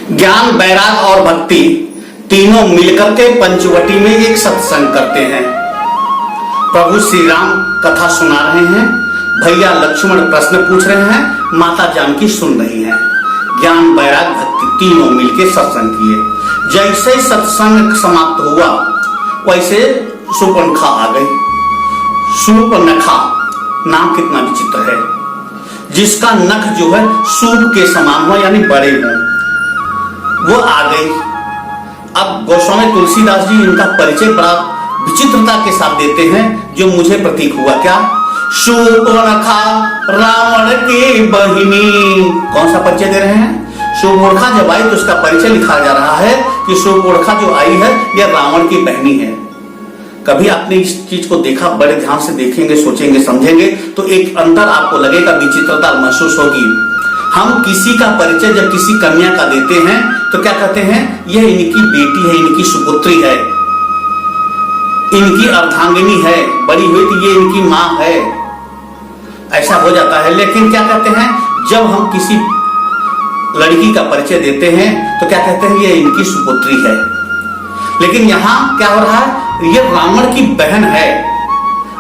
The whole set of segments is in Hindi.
ज्ञान, वैराग और भक्ति तीनों मिलकर के पंचवटी में एक सत्संग करते हैं। प्रभु श्री राम कथा सुना रहे हैं, भैया लक्ष्मण प्रश्न पूछ रहे हैं, माता जानकी सुन रही हैं। ज्ञान, वैराग, भक्ति तीनों मिलकर सत्संग किए। जैसे सत्संग समाप्त हुआ वैसे शूर्पणखा आ गई। शूर्पणखा नाम कितना विचित्र है, जिसका नख जो है सूप के समान हो यानी बड़े हो, वो आ गई। अब गोस्वामी तुलसीदास जी इनका परिचय बड़ा विचित्रता के साथ देते हैं, जो मुझे प्रतीक हुआ। क्या? शूर्पणखा रावण की बहिनी। कौन सा परिचय दे रहे हैं? शूर्पणखा जब आई तो उसका परिचय लिखा जा रहा है कि शूर्पणखा जो आई है यह रावण की बहनी है। कभी आपने इस चीज को देखा, बड़े ध्यान से देखेंगे, सोचेंगे, समझेंगे तो एक अंदर आपको लगेगा, विचित्रता महसूस होगी। हम किसी का परिचय जब किसी कन्या का देते हैं तो क्या कहते हैं? यह इनकी बेटी है, इनकी सुपुत्री है, इनकी अर्धांगिनी है, बड़ी हुई तो ये इनकी मां है, ऐसा हो जाता है। लेकिन क्या कहते हैं, जब हम किसी लड़की का परिचय देते हैं तो क्या कहते हैं? ये इनकी सुपुत्री है। लेकिन यहां क्या हो रहा है? ये रावण की बहन है,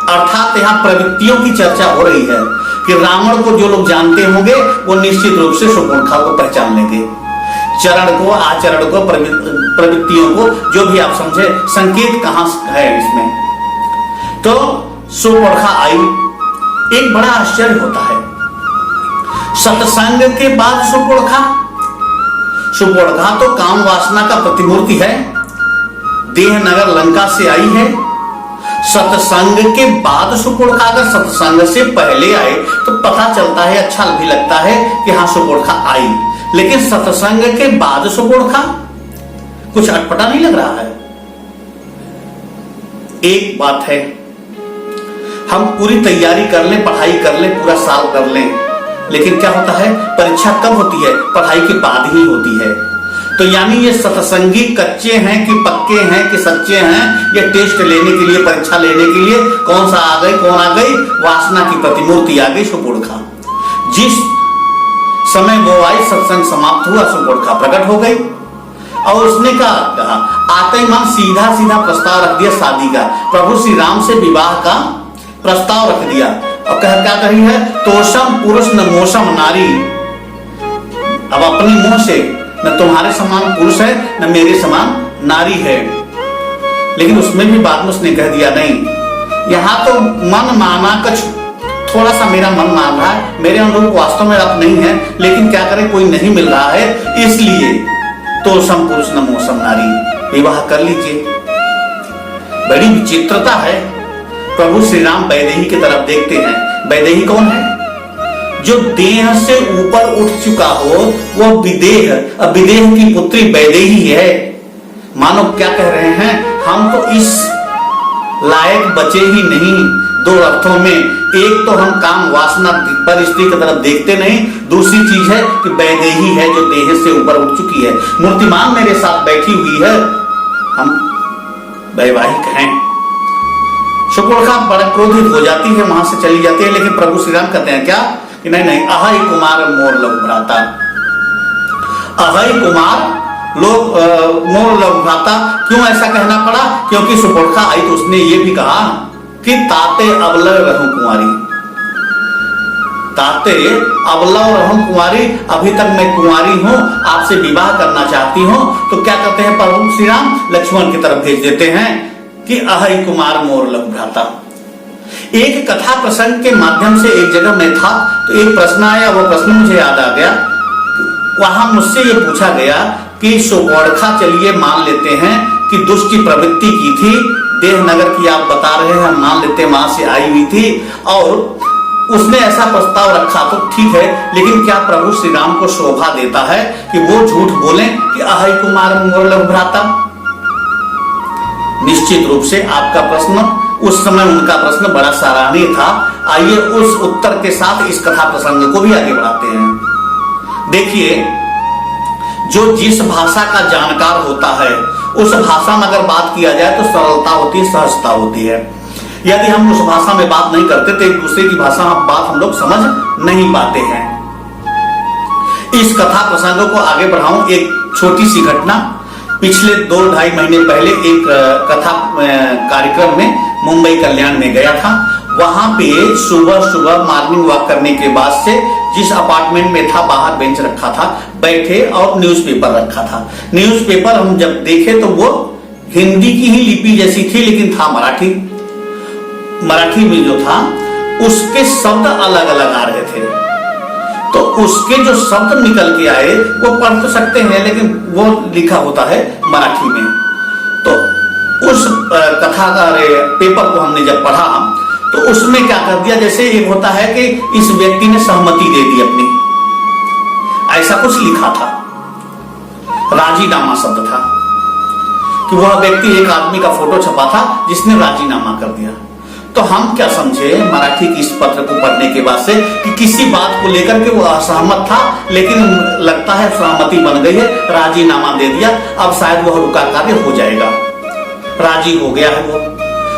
अर्थात यहां प्रवृत्तियों की चर्चा हो रही है कि रावण को जो लोग जानते होंगे वो निश्चित रूप से शूर्पणखा को पहचान लेंगे। चरण को, आचरण को, प्रवृत्तियों को, जो भी आप समझे, संकेत कहां है इसमें। तो शूर्पणखा आई। एक बड़ा आश्चर्य होता है, सत्संग के बाद शूर्पणखा तो काम वासना का प्रतिमूर्ति है, देहनगर लंका से आई है। सत्संग के बाद शूर्पणखा अगर सत्संग से पहले आए तो पता चलता है, अच्छा भी लगता है कि हाँ शूर्पणखा आई। लेकिन सत्संग के बाद शूर्पणखा, कुछ अटपटा नहीं लग रहा है। एक बात है, हम पूरी तैयारी कर लें, पढ़ाई कर लें, पूरा साल कर लें, लेकिन क्या होता है, परीक्षा कब होती है? पढ़ाई के बाद ही होती है। तो यानी ये सत्संगी कच्चे हैं कि पक्के हैं कि सच्चे हैं, ये टेस्ट लेने के लिए, परीक्षा लेने के लिए, कौन सा आ गई, कौन आ गई? वासना की प्रतिमूर्ति आ गई शूर्पणखा। जिस समय वो आई, सत्संग समाप्त हुआ, शूर्पणखा प्रकट हो गई और उसने कहा, आते ही मन सीधा सीधा प्रस्ताव रख दिया शादी का। प्रभु श्री राम से विवाह का प्रस्ताव रख दिया और क्या कही है? तोषम पुरुष न मोसम नारी। अब अपनी मुंह से, न तुम्हारे समान पुरुष है न मेरे समान नारी है। लेकिन उसमें भी बाद में उसने कह दिया, नहीं, यहां तो मन माना कुछ, थोड़ा सा मेरा मन मान रहा है, मेरे अनुरूप वास्तव में आप नहीं है, लेकिन क्या करें, कोई नहीं मिल रहा है, इसलिए तो सम पुरुष न मोसम नारी, विवाह कर लीजिए। बड़ी विचित्रता है। प्रभु श्री राम वैदेही की तरफ देखते हैं। वैदेही कौन है? जो देह से ऊपर उठ चुका हो वो विदेह, अब विदेह की पुत्री वैदेही है। मानो क्या कह रहे हैं, हम तो इस लायक बचे ही नहीं। दो अर्थों में, एक तो हम काम वासना पर स्त्री की तरफ देखते नहीं, दूसरी चीज है कि वैदेही है जो देह से ऊपर उठ चुकी है, मूर्तिमान मेरे साथ बैठी हुई है, हम वैवाहिक हैं। शूर्पणखा बड़ा क्रोधित हो जाती है, वहां से चली जाती है। लेकिन प्रभु श्री राम कहते हैं क्या कि नहीं नहीं, अहै कुमार मोर लघु भ्राता। अहै कुमार लोग मोर लघु भ्राता, क्यों ऐसा कहना पड़ा? क्योंकि शूर्पणखा आई तो उसने ये भी कहा कि ताते अबलव रहूं कुंवारी, ताते अबलव रहूं कुंवारी, अभी तक मैं कुंवारी हूं, आपसे विवाह करना चाहती हूं। तो क्या कहते हैं प्रभु श्री राम? लक्ष्मण की तरफ भेज देते हैं कि अहै कुमार मोर लघु भ्राता। एक कथा प्रसंग के माध्यम से एक जगह मैं था तो एक प्रश्न आया, वो प्रश्न मुझे याद आ गया। वहां मुझसे ये पूछा गया कि शूर्पणखा, चलिए मान लेते हैं कि दुष्ट प्रवृत्ति की थी, देवनगर की आप बता रहे हैं, हम मान लेते हैं वहां से आई हुई थी और उसने ऐसा प्रस्ताव रखा तो ठीक है, लेकिन क्या प्रभु श्री राम को शोभा देता है कि वो झूठ बोले कि अहै कुमार मोर लघु भ्राता? निश्चित रूप से आपका प्रश्न, उस समय उनका प्रश्न बड़ा सराहनीय था। आइए उस उत्तर के साथ इस कथा प्रसंग को भी आगे बढ़ाते हैं। देखिए, जो जिस भाषा का जानकार होता है उस भाषा में अगर बात किया जाए तो सरलता होती है, सहजता होती है। यदि हम उस भाषा में बात नहीं करते तो एक दूसरे की भाषा में बात हम लोग समझ नहीं पाते हैं। इस कथा प्रसंग को आगे बढ़ाऊं, एक छोटी सी घटना। पिछले 2-2.5 महीने पहले एक कथा कार्यक्रम में मुंबई कल्याण में गया था। वहां पे सुबह सुबह मॉर्निंग वॉक करने के बाद से जिस अपार्टमेंट में था, बाहर बेंच रखा था, बैठे और न्यूज़पेपर रखा था। न्यूज़पेपर हम जब देखे तो वो हिंदी की ही लिपि जैसी थी, लेकिन था मराठी में जो था उसके शब्द अलग अलग आ रहे थे। तो उसके जो शब्द निकल के आए वो पढ़ तो सकते हैं, लेकिन वो लिखा होता है मराठी में। तो उस कथा का पेपर को हमने जब पढ़ा तो उसमें क्या कर दिया, जैसे एक होता है कि इस व्यक्ति ने सहमति दे दी अपनी, ऐसा कुछ लिखा था। राजीनामा शब्द था कि वह व्यक्ति, एक आदमी का फोटो छपा था जिसने राजीनामा कर दिया। तो हम क्या समझे मराठी की इस पत्र को पढ़ने के बाद से कि किसी बात को लेकर के वो असहमत था, लेकिन लगता है सहमति बन गई है, राजीनामा दे दिया, अब शायद वह रुका कार्य हो जाएगा, राजी हो गया है वो।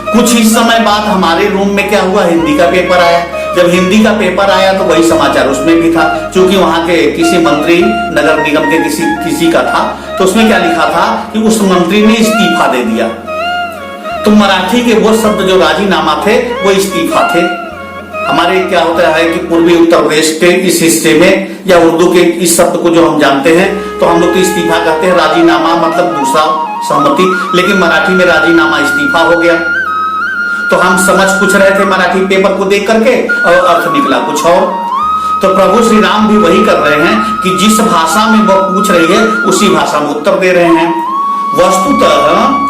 कुछ ही समय बाद हमारे रूम में क्या हुआ, हिंदी का पेपर आया। जब हिंदी का पेपर आया तो वही समाचार उसमें भी था, क्योंकि वहां के किसी मंत्री, नगर निगम के किसी का था, तो उसमें क्या लिखा था कि उस मंत्री ने इस्तीफा दे दिया। तो मराठी के वो शब्द जो राजीनामा थे वो इस्तीफा थे। हमारे क्या होता है कि पूर्वी उत्तर प्रदेश के इस हिस्से में या उर्दू के इस शब्द को जो हम जानते हैं तो हम लोग तो इस्तीफा कहते हैं, राजीनामा मतलब दूसरा सहमति, लेकिन मराठी में राजीनामा इस्तीफा हो गया। तो हम समझ कुछ रहे थे मराठी पेपर को देख करके और अर्थ निकला कुछ और। तो प्रभु श्री राम भी वही कर रहे हैं कि जिस भाषा में वो पूछ रही है उसी भाषा में उत्तर दे रहे हैं। वस्तुतः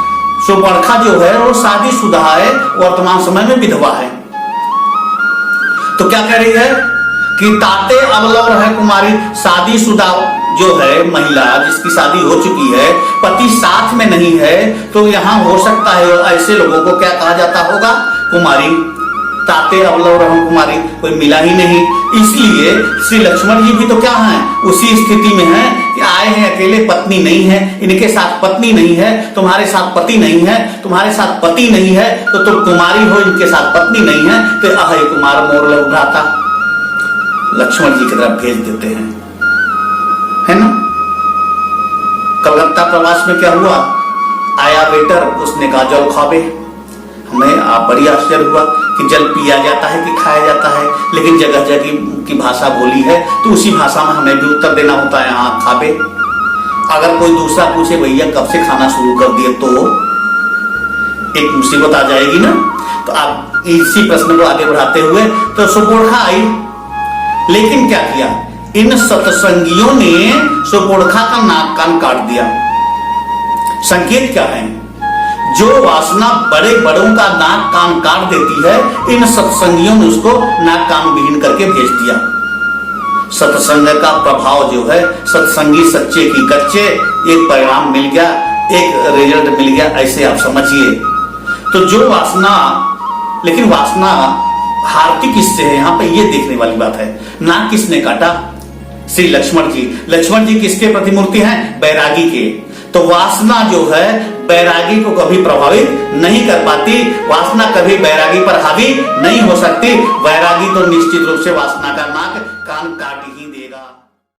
शूर्पणखा जो है वो शादीशुदा है, वर्तमान समय में विधवा है। तो क्या कह रही है कि ताते अवलव है कुमारी, शादीशुदा जो है महिला जिसकी शादी हो चुकी है, पति साथ में नहीं है, तो यहाँ हो सकता है ऐसे लोगों को क्या कहा जाता होगा, कुमारी। ताते अवलव रहम कुमारी, कोई मिला ही नहीं। इसलिए श्री लक्ष्मण जी भी तो क्या हैं, उसी स्थिति में हैं कि आए हैं अकेले, पत्नी नहीं है, इनके साथ पत्नी नहीं है, तुम्हारे साथ पति नहीं है, तुम्हारे साथ पति नहीं है तो तुम कुमारी हो, इनके साथ पत्नी नहीं है, तो अहे कुमार मोर लव भ्राता, लक्ष्मण जी की तरफ भेज देते हैं, है ना। कलकत्ता प्रवास में क्या हुआ, आया वेटर, उसने कहा जल खावे। हमें बड़ी आश्चर्य हुआ कि जल पिया जाता है कि खाया जाता है, लेकिन जगह जगह की भाषा बोली है तो उसी भाषा में हमें भी उत्तर देना होता है, हाँ खावे। अगर कोई दूसरा पूछे भैया कब से खाना शुरू कर दिए तो एक मुसीबत आ जाएगी ना। तो आप इसी प्रश्न को आगे बढ़ाते हुए तो सुपोर्णखा आई, लेकिन क्या किया, इन सत्संगियों ने सुपोर्णखा का नाक कान काट दिया। संकेत क्या है, जो वासना बड़े बड़ों का नाक कान काट देती है, इन सत्संगियों ने उसको नाक कान विहीन करके भेज दिया। सत्संग का प्रभाव जो है, सत्संगी सच्चे की कच्चे, एक परिणाम मिल गया, एक रिजल्ट मिल गया, ऐसे आप समझिए। तो जो वासना, लेकिन वासना हारती किससे है, यहां पे ये देखने वाली बात है। नाक किसने काटा, श्री लक्ष्मण जी। लक्ष्मण जी किसके प्रतिमूर्ति हैं, बैरागी के। तो वासना जो है बैरागी को कभी प्रभावित नहीं कर पाती, वासना कभी बैरागी पर हावी नहीं हो सकती। बैरागी तो निश्चित रूप से वासना का नाक कान